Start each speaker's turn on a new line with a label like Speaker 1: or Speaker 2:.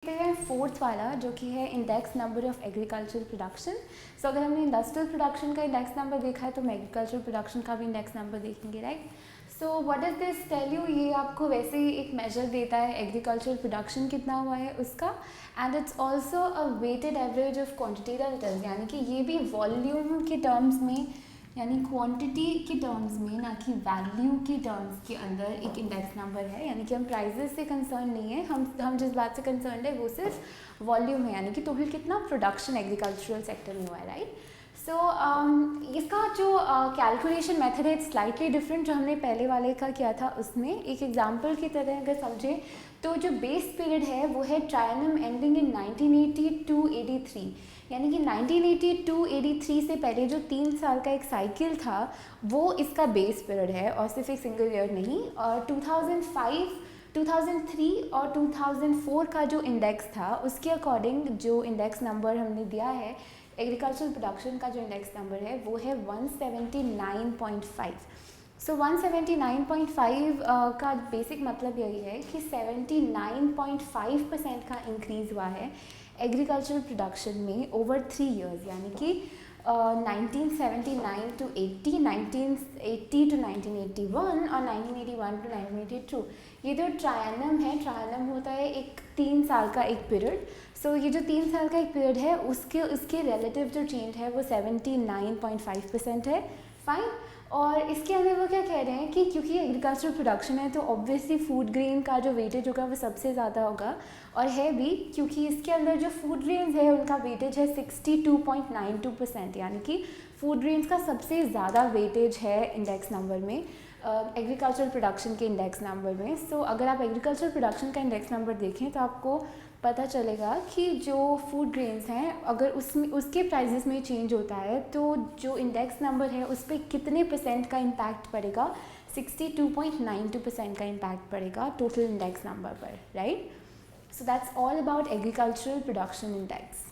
Speaker 1: हैं फोर्थ वाला जो कि है index number of agricultural production. So अगर हमने इंडस्ट्रियल प्रोडक्शन का इंडेक्स नंबर देखा है तो हम एग्रीकल्चरल प्रोडक्शन का भी इंडेक्स नंबर देखेंगे, right. So what is this tell you, ये आपको वैसे ही एक मेजर देता है एग्रीकल्चरल प्रोडक्शन कितना हुआ है उसका, and it's also a weighted average of quantitative return, यानी कि ये भी वॉल्यूम के टर्म्स में यानी क्वांटिटी के टर्म्स में, ना कि वैल्यू के टर्म्स के अंदर एक इंडेक्स नंबर है। यानी कि हम प्राइजेस से कंसर्न नहीं है, हम जिस बात से कंसर्न है वो सिर्फ वॉल्यूम है, यानी कि टोटल कितना प्रोडक्शन एग्रीकल्चरल सेक्टर में हुआ है, राइट। सो इसका जो कैलकुलेशन मेथड है स्लाइटली डिफरेंट जो हमने पहले वाले का किया था उसमें। एक एग्जांपल की तरह अगर समझें तो जो बेस पीरियड है वो है ट्रायनम एंडिंग इन 1980-83, यानी कि 1982-83 से पहले जो 3 साल का एक साइकिल था वो इसका बेस पीरियड है, और सिर्फ एक सिंगल ईयर नहीं। और 2005, 2003 और 2004 का जो इंडेक्स था उसके अकॉर्डिंग जो इंडेक्स नंबर हमने दिया है एग्रीकल्चरल प्रोडक्शन का जो इंडेक्स नंबर है वो है 179.5। सो 179.5 का बेसिक मतलब यही है कि 79.5% का इंक्रीज़ हुआ है एग्रीकल्चरल प्रोडक्शन में ओवर 3 इयर्स, यानी कि 1979 टू 80, 1980 टू 1981 और 1981 टू 1982। ये जो ट्रायनम है, ट्रायनम होता है एक 3 साल का एक पीरियड। सो ये जो 3 साल का एक पीरियड है उसके रिलेटिव जो चेंज है वो 79.5% है, फाइन। और इसके अंदर वो क्या कह रहे हैं कि क्योंकि एग्रीकल्चरल प्रोडक्शन है तो ऑब्वियसली फूड ग्रेन का जो वेटेज होगा वो सबसे ज़्यादा होगा, और है भी क्योंकि इसके अंदर जो फूड ग्रेन्स है उनका वेटेज है 62.92%, यानी कि फूड ग्रेन्स का सबसे ज़्यादा वेटेज है इंडेक्स नंबर में, एग्रीकल्चरल प्रोडक्शन के इंडेक्स नंबर में। सो अगर आप एग्रीकल्चरल प्रोडक्शन का इंडेक्स नंबर देखें तो आपको पता चलेगा कि जो फूड ग्रेन्स हैं अगर उसके प्राइजेस में चेंज होता है तो जो इंडेक्स नंबर है उस पर कितने परसेंट का इम्पैक्ट पड़ेगा, 62.92% का इम्पैक्ट पड़ेगा टोटल इंडेक्स नंबर पर, right. So that's all about agricultural production index.